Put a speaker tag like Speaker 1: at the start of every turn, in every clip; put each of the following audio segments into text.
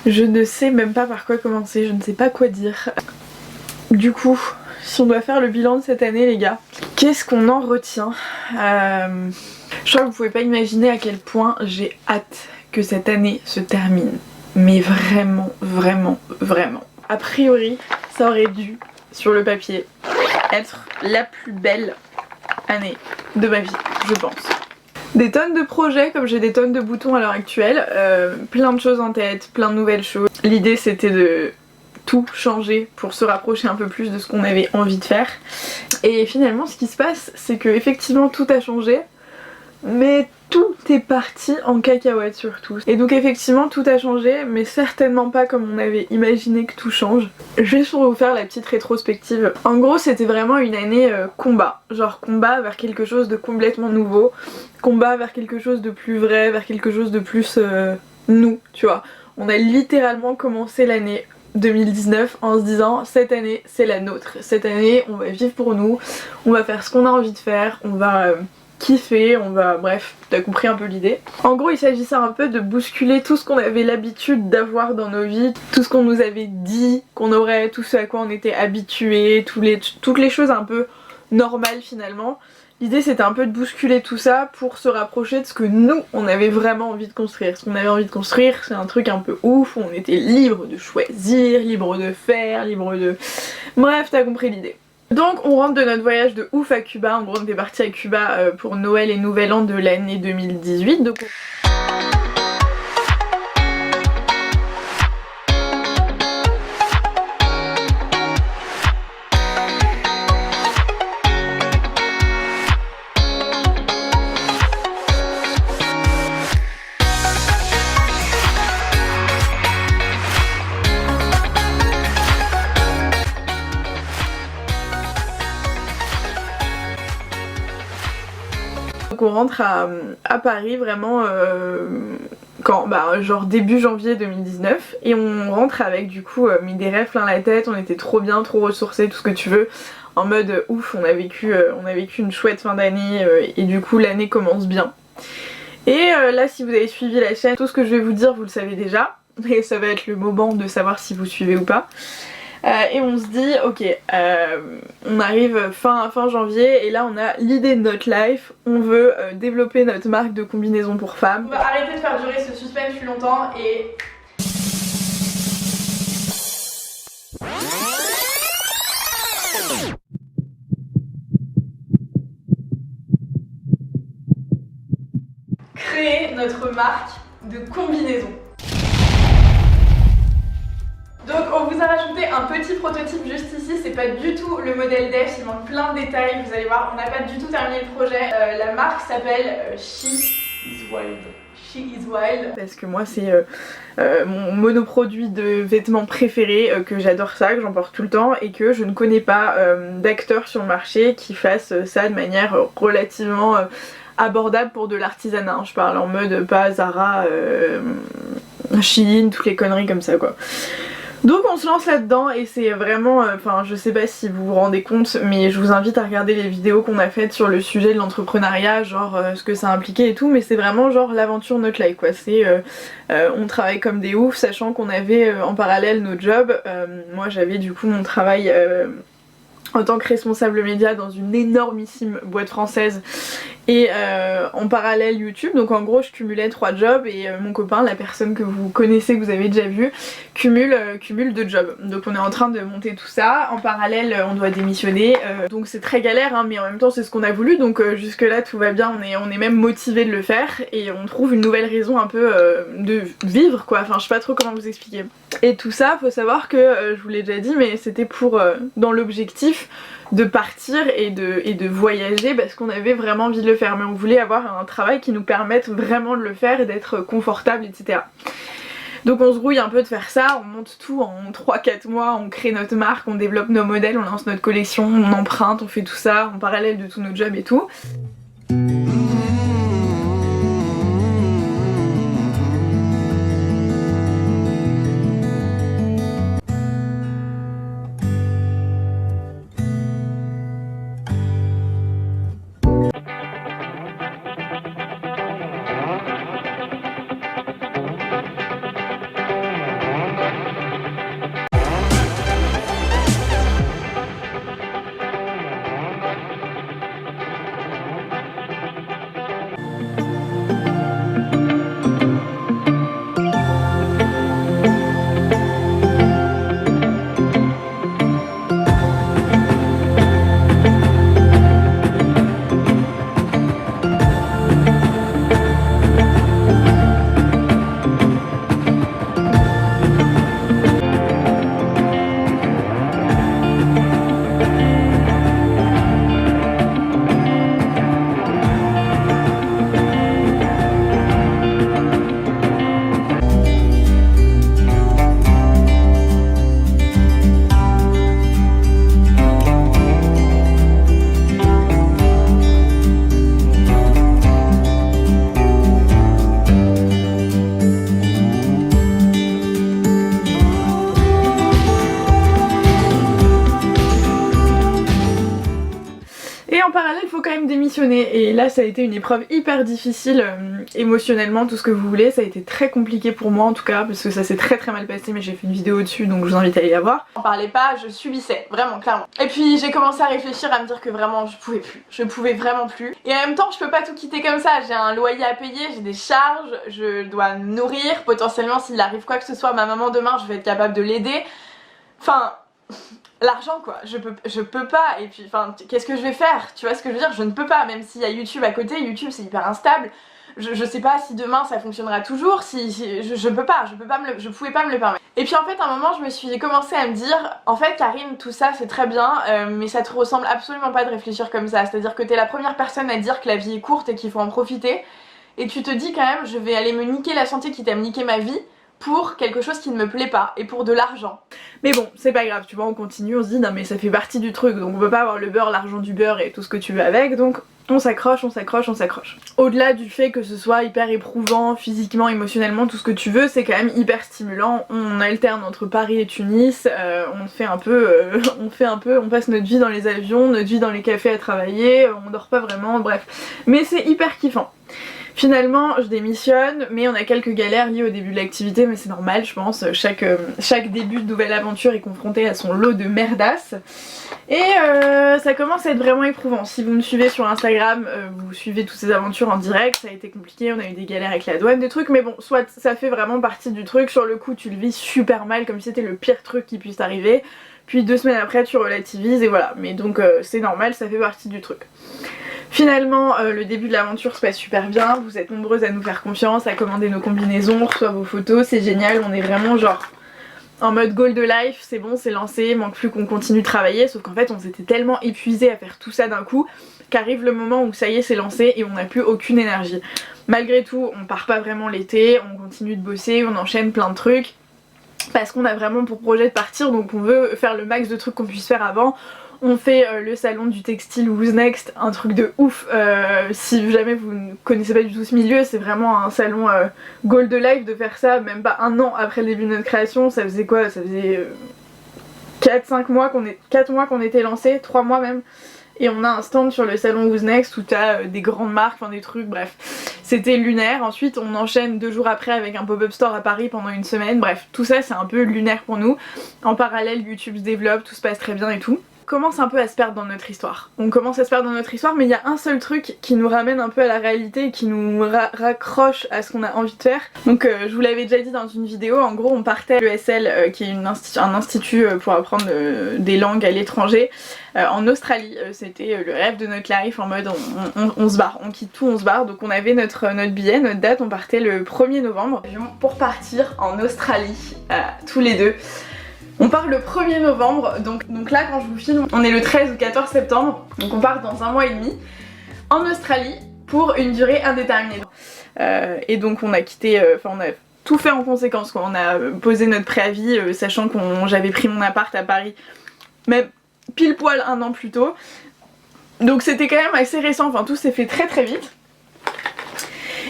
Speaker 1: Je ne sais même pas par quoi commencer, je ne sais pas quoi dire. Du coup, si on doit faire le bilan de cette année les gars, qu'est-ce qu'on en retient? Je crois que vous pouvez pas imaginer à quel point j'ai hâte que cette année se termine. Mais vraiment, vraiment, vraiment. A priori, ça aurait dû, sur le papier, être la plus belle année de ma vie, je pense. Des tonnes de projets, comme j'ai des tonnes de boutons à l'heure actuelle, plein de choses en tête, plein de nouvelles choses. L'idée c'était de tout changer pour se rapprocher un peu plus de ce qu'on avait envie de faire. Et finalement ce qui se passe, c'est que effectivement tout a changé, mais tout est parti en cacahuète surtout. Et donc effectivement tout a changé, mais certainement pas comme on avait imaginé que tout change. Juste pour vous faire la petite rétrospective. En gros c'était vraiment une année combat. Genre combat vers quelque chose de complètement nouveau. Combat vers quelque chose de plus vrai, vers quelque chose de plus nous, tu vois. On a littéralement commencé l'année 2019 en se disant cette année c'est la nôtre. Cette année on va vivre pour nous, on va faire ce qu'on a envie de faire, on va... kiffer, on va... bref, t'as compris un peu l'idée. En gros il s'agissait un peu de bousculer tout ce qu'on avait l'habitude d'avoir dans nos vies, tout ce qu'on nous avait dit qu'on aurait, tout ce à quoi on était habitués, toutes les choses un peu normales finalement. L'idée c'était un peu de bousculer tout ça pour se rapprocher de ce que nous on avait vraiment envie de construire. Ce qu'on avait envie de construire c'est un truc un peu ouf où on était libre de choisir, libre de faire, libre de... Bref t'as compris l'idée. Donc on rentre de notre voyage de ouf à Cuba, en gros on était parti à Cuba pour Noël et Nouvel An de l'année 2018. Donc on rentre à Paris vraiment quand genre début janvier 2019 et on rentre avec du coup des rêves plein la tête, on était trop bien, trop ressourcés, tout ce que tu veux, en mode ouf on a vécu une chouette fin d'année et du coup l'année commence bien. Et là si vous avez suivi la chaîne, tout ce que je vais vous dire vous le savez déjà et ça va être le moment de savoir si vous suivez ou pas. Et on se dit ok on arrive fin janvier et là on a l'idée de notre life, on veut développer notre marque de combinaisons pour femmes. On va arrêter de faire durer ce suspense plus longtemps et... créer notre marque de combinaisons. Donc on vous a rajouté un petit prototype juste ici, c'est pas du tout le modèle def, il manque plein de détails, vous allez voir, on n'a pas du tout terminé le projet. La marque s'appelle She is Wild. She is Wild. Parce que moi c'est mon monoproduit de vêtements préféré, que j'adore ça, que j'en porte tout le temps et que je ne connais pas d'acteurs sur le marché qui fassent ça de manière relativement... abordable pour de l'artisanat, je parle en mode pas Zara, Shein, toutes les conneries comme ça quoi. Donc on se lance là-dedans et c'est vraiment, enfin je sais pas si vous vous rendez compte mais je vous invite à regarder les vidéos qu'on a faites sur le sujet de l'entrepreneuriat, genre ce que ça impliquait et tout, mais c'est vraiment genre l'aventure notre life quoi, c'est on travaille comme des oufs sachant qu'on avait en parallèle nos jobs. Moi j'avais du coup mon travail en tant que responsable média dans une énormissime boîte française et en parallèle YouTube, donc en gros je cumulais 3 jobs et mon copain, la personne que vous connaissez, que vous avez déjà vu, cumule 2 jobs. Donc on est en train de monter tout ça, en parallèle on doit démissionner, donc c'est très galère hein, mais en même temps c'est ce qu'on a voulu, donc jusque là tout va bien, on est même motivé de le faire et on trouve une nouvelle raison un peu de vivre quoi, enfin je sais pas trop comment vous expliquer. Et tout ça faut savoir que, je vous l'ai déjà dit mais c'était pour, dans l'objectif de partir et de voyager parce qu'on avait vraiment envie de le faire, mais on voulait avoir un travail qui nous permette vraiment de le faire et d'être confortable etc. Donc on se grouille un peu de faire ça, on monte tout en 3-4 mois, on crée notre marque, on développe nos modèles, on lance notre collection, on emprunte, on fait tout ça en parallèle de tous nos jobs et tout. donc démissionné et là ça a été une épreuve hyper difficile émotionnellement, tout ce que vous voulez. Ça a été très compliqué pour moi en tout cas parce que ça s'est très mal passé, mais j'ai fait une vidéo dessus donc je vous invite à aller la voir. J'en parlais pas, je subissais, vraiment clairement. Et puis j'ai commencé à réfléchir, à me dire que vraiment je pouvais vraiment plus. Et en même temps je peux pas tout quitter comme ça, j'ai un loyer à payer, j'ai des charges, je dois me nourrir, potentiellement s'il arrive quoi que ce soit à ma maman demain je vais être capable de l'aider. Enfin... l'argent quoi, je peux pas, et puis enfin qu'est-ce que je vais faire, tu vois ce que je veux dire, je ne peux pas, même s'il y a YouTube à côté, YouTube c'est hyper instable, je sais pas si demain ça fonctionnera toujours, je pouvais pas me le permettre. Et puis en fait à un moment je me suis commencé à me dire, en fait Karine tout ça c'est très bien, mais ça te ressemble absolument pas de réfléchir comme ça, c'est à dire que t'es la première personne à dire que la vie est courte et qu'il faut en profiter, et tu te dis quand même je vais aller me niquer la santé quitte à me niquer ma vie, pour quelque chose qui ne me plaît pas et pour de l'argent. Mais bon, c'est pas grave, tu vois, on continue, on se dit non mais ça fait partie du truc, donc on peut pas avoir le beurre, l'argent du beurre et tout ce que tu veux avec, donc on s'accroche, on s'accroche, on s'accroche. Au-delà du fait que ce soit hyper éprouvant, physiquement, émotionnellement, tout ce que tu veux, c'est quand même hyper stimulant. On alterne entre Paris et Tunis, on passe notre vie dans les avions, notre vie dans les cafés à travailler, on dort pas vraiment, bref. Mais c'est hyper kiffant. Finalement je démissionne, mais on a quelques galères liées au début de l'activité, mais c'est normal je pense, chaque début de nouvelle aventure est confronté à son lot de merdasse. Et ça commence à être vraiment éprouvant. Si vous me suivez sur Instagram, vous suivez toutes ces aventures en direct, ça a été compliqué, on a eu des galères avec la douane, des trucs, mais bon, soit ça fait vraiment partie du truc, sur le coup tu le vis super mal, comme si c'était le pire truc qui puisse arriver, puis 2 semaines après tu relativises et voilà, mais donc c'est normal, ça fait partie du truc. Finalement le début de l'aventure se passe super bien, vous êtes nombreuses à nous faire confiance, à commander nos combinaisons, on reçoit vos photos, c'est génial, on est vraiment genre en mode goal de life, c'est bon, c'est lancé, manque plus qu'on continue de travailler, sauf qu'en fait on s'était tellement épuisé à faire tout ça d'un coup qu'arrive le moment où ça y est c'est lancé et on n'a plus aucune énergie. Malgré tout on part pas vraiment l'été, on continue de bosser, on enchaîne plein de trucs parce qu'on a vraiment pour projet de partir, donc on veut faire le max de trucs qu'on puisse faire avant. On fait le salon du textile Who's Next, un truc de ouf, si jamais vous ne connaissez pas du tout ce milieu, c'est vraiment un salon goal de life de faire ça, même pas un an après le début de notre création, ça faisait quoi, ça faisait 4 mois qu'on était lancé, 3 mois même, et on a un stand sur le salon Who's Next où t'as des grandes marques, enfin des trucs, bref, c'était lunaire. Ensuite on enchaîne 2 jours après avec un pop-up store à Paris pendant 1 semaine, bref, tout ça c'est un peu lunaire pour nous. En parallèle YouTube se développe, tout se passe très bien et tout. Commence un peu à se perdre dans notre histoire. On commence à se perdre dans notre histoire, mais il y a un seul truc qui nous ramène un peu à la réalité et qui nous raccroche à ce qu'on a envie de faire. Donc je vous l'avais déjà dit dans une vidéo, en gros on partait à l'ESL qui est un institut pour apprendre des langues à l'étranger en Australie. C'était le rêve de notre life, en mode on se barre, on quitte tout, on se barre. Donc on avait notre billet, notre date, on partait le 1er novembre pour partir en Australie tous les deux. On part le 1er novembre, donc là quand je vous filme, on est le 13 ou 14 septembre, donc on part dans 1 mois et demi en Australie pour une durée indéterminée. Et donc on a quitté, on a tout fait en conséquence quoi. On a posé notre préavis, sachant que j'avais pris mon appart à Paris, même pile poil 1 an plus tôt. Donc c'était quand même assez récent, enfin tout s'est fait très vite.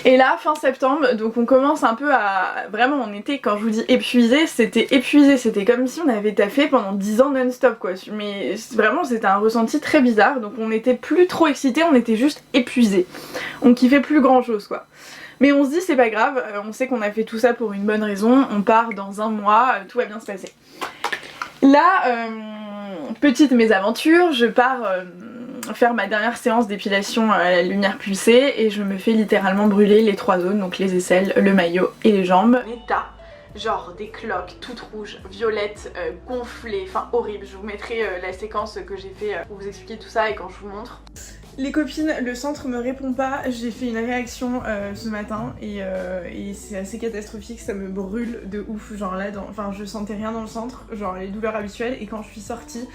Speaker 1: Et là, fin septembre, donc on commence un peu à... Vraiment, on était, quand je vous dis épuisé, c'était comme si on avait taffé pendant 10 ans non-stop quoi. Mais vraiment, c'était un ressenti très bizarre, donc on était plus trop excités, on était juste épuisés. On kiffait plus grand chose quoi. Mais on se dit c'est pas grave, on sait qu'on a fait tout ça pour une bonne raison, on part dans 1 mois, tout va bien se passer. Là, petite mésaventure, je pars... faire ma dernière séance d'épilation à la lumière pulsée et je me fais littéralement brûler les 3 zones, donc les aisselles, le maillot et les jambes. État, genre des cloques toutes rouges, violettes, gonflées, enfin horrible. Je vous mettrai la séquence que j'ai fait pour vous expliquer tout ça et quand je vous montre. Les copines, le centre me répond pas, j'ai fait une réaction ce matin et c'est assez catastrophique, ça me brûle de ouf, genre là, enfin je sentais rien dans le centre, genre les douleurs habituelles, et quand je suis sortie,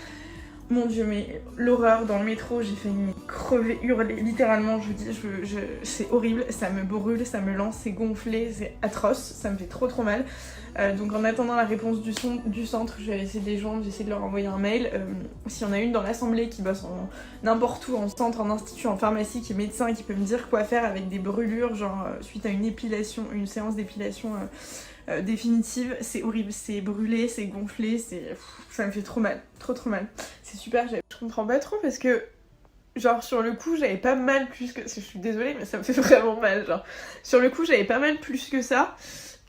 Speaker 1: mon dieu mais l'horreur dans le métro, j'ai failli crever, hurler, littéralement je vous dis, c'est horrible, ça me brûle, ça me lance, c'est gonflé, c'est atroce, ça me fait trop mal. Donc en attendant la réponse du centre, je vais essayer de les joindre, j'essaie de leur envoyer un mail. S'il y en a une dans l'assemblée qui bosse n'importe où, en centre, en institut, en pharmacie, qui est médecin, qui peut me dire quoi faire avec des brûlures, genre suite à une épilation, une séance d'épilation définitive, c'est horrible, c'est brûlé, c'est gonflé, ça me fait trop mal, trop mal. C'est super, je comprends pas trop parce que genre sur le coup j'avais pas mal plus que... Je suis désolée mais ça me fait vraiment mal, genre. Sur le coup j'avais pas mal plus que ça.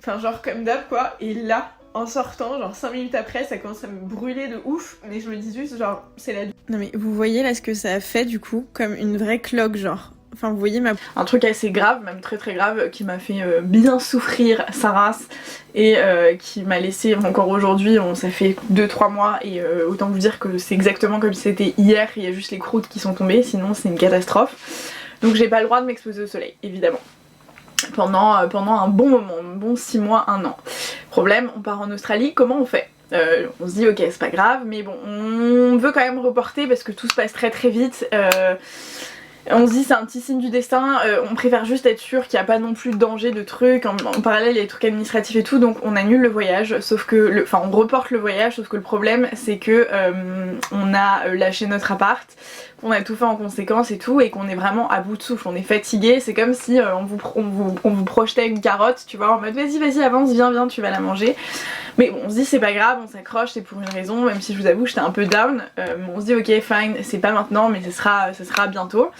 Speaker 1: Enfin genre comme d'hab quoi. Et là, en sortant, genre 5 minutes après, ça commence à me brûler de ouf. Mais je me dis juste genre, c'est la... Non mais vous voyez là ce que ça a fait du coup, comme une vraie cloque genre. Enfin vous voyez un truc assez grave, même très très grave, qui m'a fait bien souffrir sa race et qui m'a laissé encore aujourd'hui, ça fait 2-3 mois et autant vous dire que c'est exactement comme si c'était hier, il y a juste les croûtes qui sont tombées, sinon c'est une catastrophe. Donc j'ai pas le droit de m'exposer au soleil, évidemment. Pendant un bon moment, un bon 6 mois, 1 an. Problème, on part en Australie, comment on fait ? On se dit ok c'est pas grave, mais bon on veut quand même reporter parce que tout se passe très très vite. On se dit c'est un petit signe du destin, on préfère juste être sûr qu'il n'y a pas non plus de danger de trucs, en parallèle il y a des trucs administratifs et tout, donc on annule le voyage, sauf que, on reporte le voyage, sauf que le problème c'est que on a lâché notre appart, qu'on a tout fait en conséquence et tout, et qu'on est vraiment à bout de souffle, on est fatigué, c'est comme si on vous projetait une carotte, tu vois, en mode vas-y avance, viens, tu vas la manger. Mais bon, on se dit c'est pas grave, on s'accroche, c'est pour une raison, même si je vous avoue j'étais un peu down, on se dit ok fine, c'est pas maintenant mais ce sera bientôt.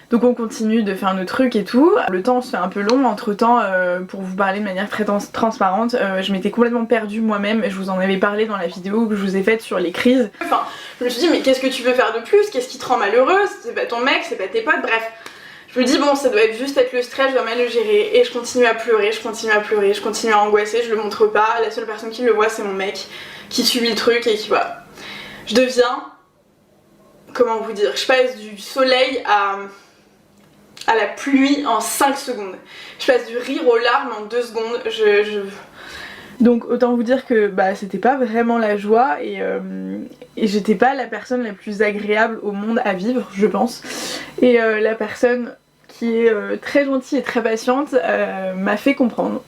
Speaker 1: Donc on continue de faire nos trucs et tout. Le temps se fait un peu long, entre temps, pour vous parler de manière très transparente, je m'étais complètement perdue moi-même, je vous en avais parlé dans la vidéo que je vous ai faite sur les crises. Enfin, je me suis dit mais qu'est-ce que tu veux faire de plus? Qu'est-ce qui te rend malheureuse? C'est pas ton mec, c'est pas tes potes, bref. Je me dis bon ça doit être juste être le stress, je dois mal le gérer, et je continue à pleurer, je continue à angoisser, je le montre pas, la seule personne qui le voit c'est mon mec, qui subit le truc et qui va. Je deviens, comment vous dire, je passe du soleil à la pluie en 5 secondes. Je passe du rire aux larmes en 2 secondes, Donc autant vous dire que c'était pas vraiment la joie et j'étais pas la personne la plus agréable au monde à vivre je pense. Et la personne qui est très gentille et très patiente m'a fait comprendre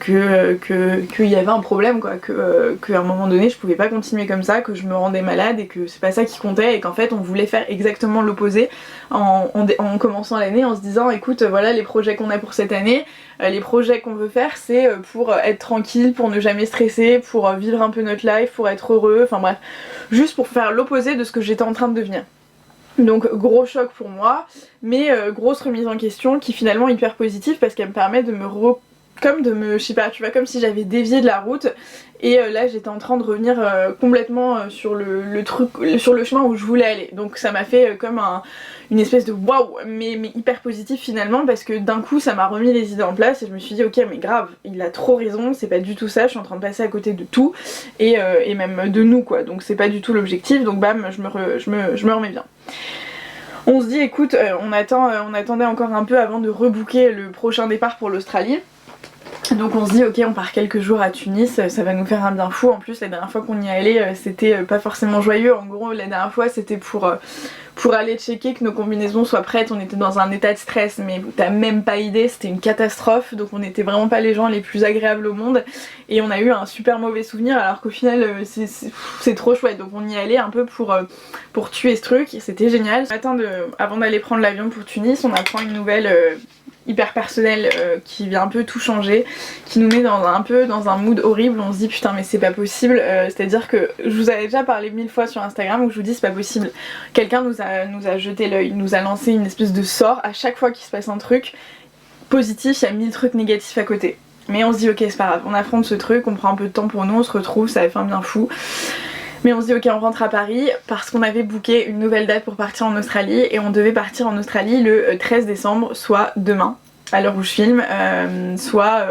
Speaker 1: qu'il y avait un problème quoi, qu'à un moment donné je pouvais pas continuer comme ça, que je me rendais malade et que c'est pas ça qui comptait et qu'en fait on voulait faire exactement l'opposé en commençant l'année en se disant écoute voilà les projets qu'on a pour cette année, les projets qu'on veut faire c'est pour être tranquille, pour ne jamais stresser, pour vivre un peu notre life, pour être heureux, enfin bref, juste pour faire l'opposé de ce que j'étais en train de devenir. Donc gros choc pour moi, mais grosse remise en question qui finalement est hyper positive parce qu'elle me permet de je sais pas, tu vois, comme si j'avais dévié de la route et là j'étais en train de revenir complètement sur sur le chemin où je voulais aller. Donc ça m'a fait comme une espèce de waouh, mais hyper positif finalement parce que d'un coup ça m'a remis les idées en place et je me suis dit ok mais grave, il a trop raison, c'est pas du tout ça, je suis en train de passer à côté de tout et même de nous quoi, donc c'est pas du tout l'objectif, donc bam je me remets bien. On se dit écoute, on attendait encore un peu avant de rebooker le prochain départ pour l'Australie. Donc on se dit ok on part quelques jours à Tunis, ça va nous faire un bien fou. En plus la dernière fois qu'on y allait c'était pas forcément joyeux. En gros la dernière fois c'était pour aller checker que nos combinaisons soient prêtes. On était dans un état de stress mais t'as même pas idée, c'était une catastrophe. Donc on était vraiment pas les gens les plus agréables au monde et on a eu un super mauvais souvenir alors qu'au final c'est trop chouette. Donc on y allait un peu pour tuer ce truc, c'était génial. Le matin avant d'aller prendre l'avion pour Tunis on apprend une nouvelle hyper personnel qui vient un peu tout changer, qui nous met un peu dans un mood horrible. On se dit putain mais c'est pas possible, c'est à dire que je vous avais déjà parlé 1000 fois sur Instagram où je vous dis c'est pas possible, quelqu'un nous a jeté l'œil, nous a lancé une espèce de sort. À chaque fois qu'il se passe un truc positif il y a 1000 trucs négatifs à côté, mais on se dit ok c'est pas grave, on affronte ce truc, on prend un peu de temps pour nous, on se retrouve, ça va faire un bien fou. Mais on se dit ok on rentre à Paris parce qu'on avait booké une nouvelle date pour partir en Australie et on devait partir en Australie le 13 décembre, soit demain à l'heure où je filme, soit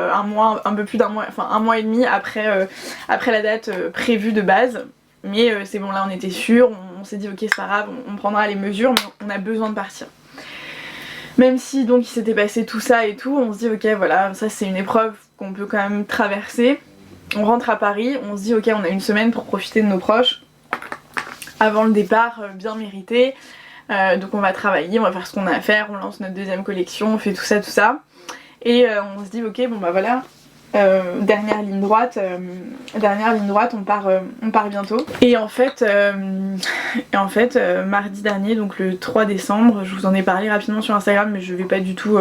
Speaker 1: un peu plus d'un mois, enfin 1 mois et demi après la date prévue de base. Mais c'est bon là on était sûr, on s'est dit ok c'est pas grave, on prendra les mesures mais on a besoin de partir. Même si donc il s'était passé tout ça et tout, on se dit ok voilà ça c'est une épreuve qu'on peut quand même traverser. On rentre à Paris, on se dit ok on a une semaine pour profiter de nos proches avant le départ bien mérité, donc on va travailler, on va faire ce qu'on a à faire, on lance notre deuxième collection, on fait tout ça et on se dit ok bon bah voilà, dernière ligne droite, on part bientôt. Et en fait mardi dernier, donc le 3 décembre, je vous en ai parlé rapidement sur Instagram mais je vais pas du tout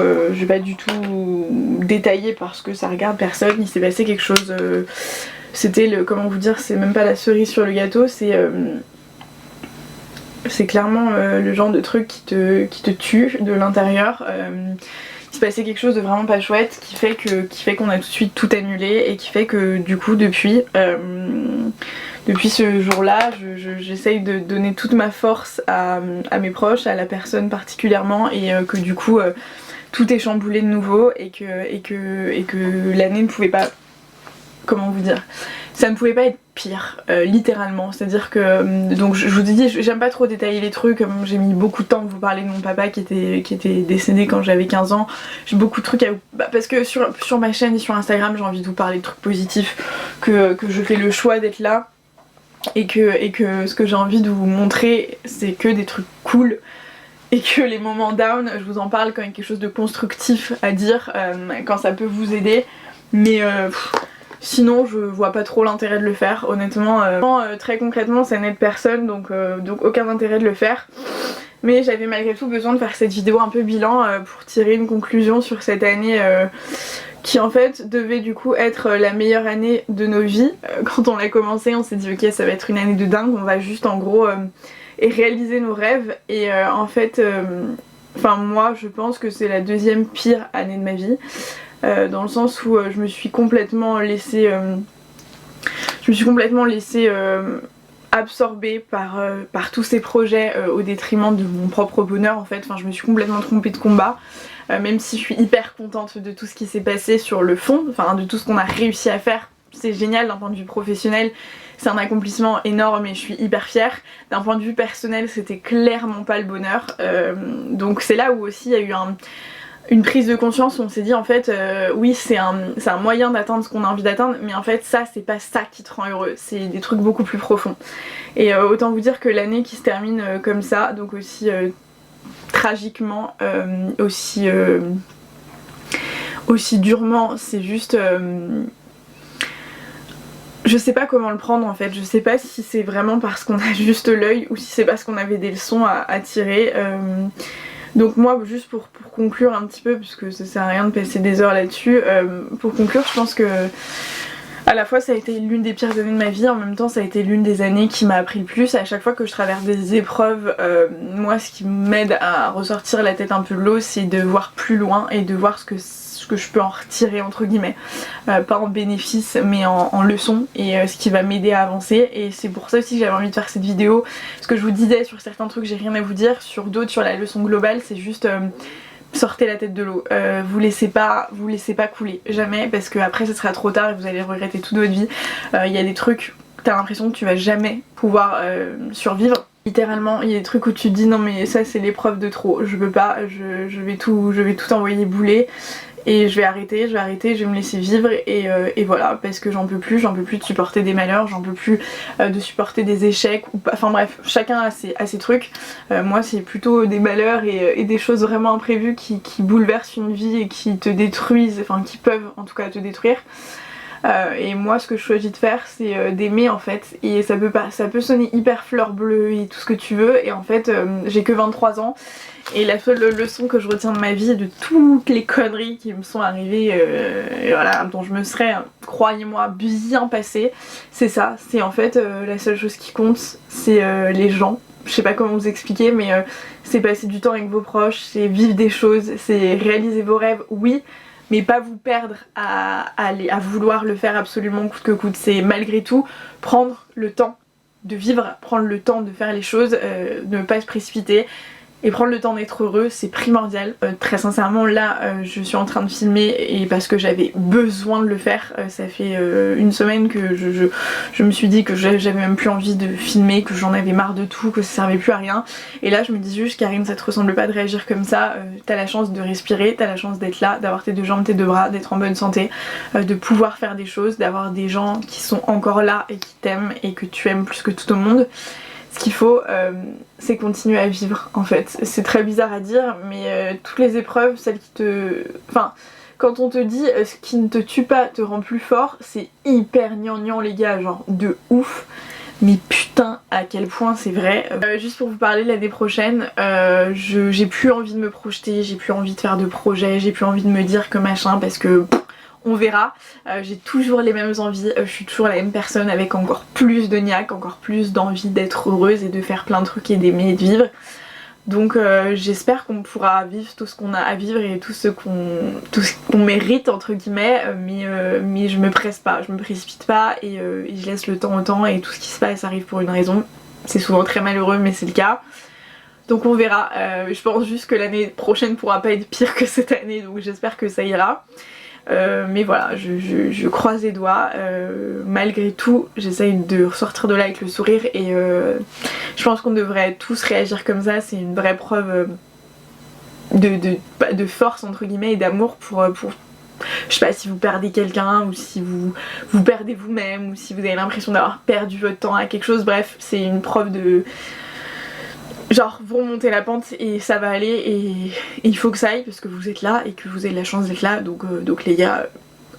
Speaker 1: détailler parce que ça regarde personne. Il s'est passé quelque chose, c'était comment vous dire, c'est même pas la cerise sur le gâteau, c'est c'est clairement le genre de truc qui te tue de l'intérieur. Il se passait quelque chose de vraiment pas chouette qui fait qu'on a tout de suite tout annulé et qui fait que du coup depuis ce jour-là j'essaye de donner toute ma force à mes proches, à la personne particulièrement, et que du coup tout est chamboulé de nouveau et que l'année ne pouvait pas, comment vous dire, ça ne pouvait pas être pire, littéralement. C'est à dire que, donc je vous ai dit, j'aime pas trop détailler les trucs, j'ai mis beaucoup de temps à vous parler de mon papa qui était décédé quand j'avais 15 ans. J'ai beaucoup de trucs à vous... parce que sur ma chaîne et sur Instagram j'ai envie de vous parler de trucs positifs, que je fais le choix d'être là, et que ce que j'ai envie de vous montrer c'est que des trucs cool, et que les moments down, je vous en parle quand il y a quelque chose de constructif à dire, quand ça peut vous aider, mais sinon je vois pas trop l'intérêt de le faire, honnêtement. Très concrètement ça n'aide personne, donc aucun intérêt de le faire. Mais j'avais malgré tout besoin de faire cette vidéo un peu bilan pour tirer une conclusion sur cette année qui en fait devait du coup être la meilleure année de nos vies. Quand on l'a commencé on s'est dit ok ça va être une année de dingue, on va juste en gros réaliser nos rêves, et en fait enfin moi je pense que c'est la deuxième pire année de ma vie. Dans le sens où je me suis complètement laissée absorbée par tous ces projets au détriment de mon propre bonheur en fait. Enfin je me suis complètement trompée de combat, même si je suis hyper contente de tout ce qui s'est passé sur le fond, enfin de tout ce qu'on a réussi à faire. C'est génial d'un point de vue professionnel, c'est un accomplissement énorme et je suis hyper fière. D'un point de vue personnel c'était clairement pas le bonheur, donc c'est là où aussi il y a eu une prise de conscience où on s'est dit en fait oui c'est un moyen d'atteindre ce qu'on a envie d'atteindre, mais en fait ça c'est pas ça qui te rend heureux, c'est des trucs beaucoup plus profonds. Et autant vous dire que l'année qui se termine comme ça, donc aussi tragiquement, aussi durement, c'est juste... je sais pas comment le prendre en fait, je sais pas si c'est vraiment parce qu'on a juste l'œil ou si c'est parce qu'on avait des leçons à tirer. Donc moi juste pour conclure un petit peu, puisque ça sert à rien de passer des heures là-dessus, pour conclure je pense que à la fois ça a été l'une des pires années de ma vie, en même temps ça a été l'une des années qui m'a appris le plus. À chaque fois que je traverse des épreuves, moi ce qui m'aide à ressortir la tête un peu de l'eau c'est de voir plus loin et de voir ce que je peux en retirer entre guillemets, pas en bénéfice mais en leçon, et ce qui va m'aider à avancer. Et c'est pour ça aussi que j'avais envie de faire cette vidéo, parce que je vous disais sur certains trucs j'ai rien à vous dire, sur d'autres, sur la leçon globale c'est juste sortez la tête de l'eau, vous laissez pas couler, jamais, parce que après ce sera trop tard et vous allez regretter toute votre vie. Il y a des trucs, t'as l'impression que tu vas jamais pouvoir survivre. Littéralement, il y a des trucs où tu te dis non mais ça c'est l'épreuve de trop, je peux pas, je vais tout envoyer bouler. Et je vais arrêter, je vais me laisser vivre, et voilà, parce que j'en peux plus de supporter des malheurs, j'en peux plus de supporter des échecs, enfin bref, chacun a ses trucs. Moi c'est plutôt des malheurs et des choses vraiment imprévues qui bouleversent une vie et qui te détruisent, enfin qui peuvent en tout cas te détruire. Et moi ce que je choisis de faire c'est d'aimer en fait, et ça peut sonner hyper fleur bleue et tout ce que tu veux, et en fait j'ai que 23 ans et la seule leçon que je retiens de ma vie, de toutes les conneries qui me sont arrivées, voilà, dont je me serais, croyez-moi, bien passée, c'est ça, c'est en fait la seule chose qui compte c'est les gens. Je sais pas comment vous expliquer, mais c'est passer du temps avec vos proches, c'est vivre des choses, c'est réaliser vos rêves, oui, mais pas vous perdre à vouloir le faire absolument coûte que coûte. C'est malgré tout prendre le temps de vivre, prendre le temps de faire les choses, ne pas se précipiter et prendre le temps d'être heureux, c'est primordial. Très sincèrement là je suis en train de filmer et parce que j'avais besoin de le faire, ça fait une semaine que je me suis dit que j'avais même plus envie de filmer, que j'en avais marre de tout, que ça servait plus à rien, et là je me dis juste Karine ça te ressemble pas de réagir comme ça, t'as la chance de respirer, t'as la chance d'être là, d'avoir tes deux jambes, tes deux bras, d'être en bonne santé, de pouvoir faire des choses, d'avoir des gens qui sont encore là et qui t'aiment et que tu aimes plus que tout au monde. Ce qu'il faut c'est continuer à vivre en fait. C'est très bizarre à dire mais toutes les épreuves, celles qui te... Enfin, quand on te dit ce qui ne te tue pas te rend plus fort, c'est hyper gnangnan les gars, genre de ouf. Mais putain à quel point c'est vrai. Juste pour vous parler, l'année prochaine j'ai plus envie de me projeter, j'ai plus envie de faire de projets, j'ai plus envie de me dire que machin, parce que on verra. J'ai toujours les mêmes envies, je suis toujours la même personne avec encore plus de niaque, encore plus d'envie d'être heureuse et de faire plein de trucs et d'aimer et de vivre. Donc j'espère qu'on pourra vivre tout ce qu'on a à vivre et tout ce qu'on mérite entre guillemets, mais je me presse pas, je me précipite pas et je laisse le temps au temps, et tout ce qui se passe arrive pour une raison. C'est souvent très malheureux mais c'est le cas. Donc on verra, je pense juste que l'année prochaine pourra pas être pire que cette année, donc j'espère que ça ira. Mais voilà, je croise les doigts, malgré tout j'essaye de ressortir de là avec le sourire, et je pense qu'on devrait tous réagir comme ça. C'est une vraie preuve de force entre guillemets et d'amour pour je sais pas, si vous perdez quelqu'un, ou si vous perdez vous-même, ou si vous avez l'impression d'avoir perdu votre temps à quelque chose. Bref, c'est une preuve de genre vous remontez la pente et ça va aller, et il faut que ça aille parce que vous êtes là et que vous avez la chance d'être là, donc les gars,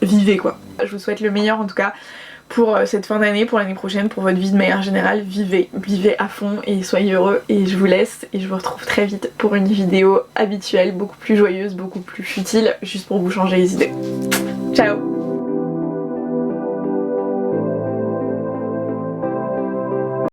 Speaker 1: vivez quoi. Je vous souhaite le meilleur en tout cas pour cette fin d'année, pour l'année prochaine, pour votre vie de manière générale. Vivez à fond et soyez heureux, et je vous laisse et je vous retrouve très vite pour une vidéo habituelle, beaucoup plus joyeuse, beaucoup plus futile, juste pour vous changer les idées. Ciao.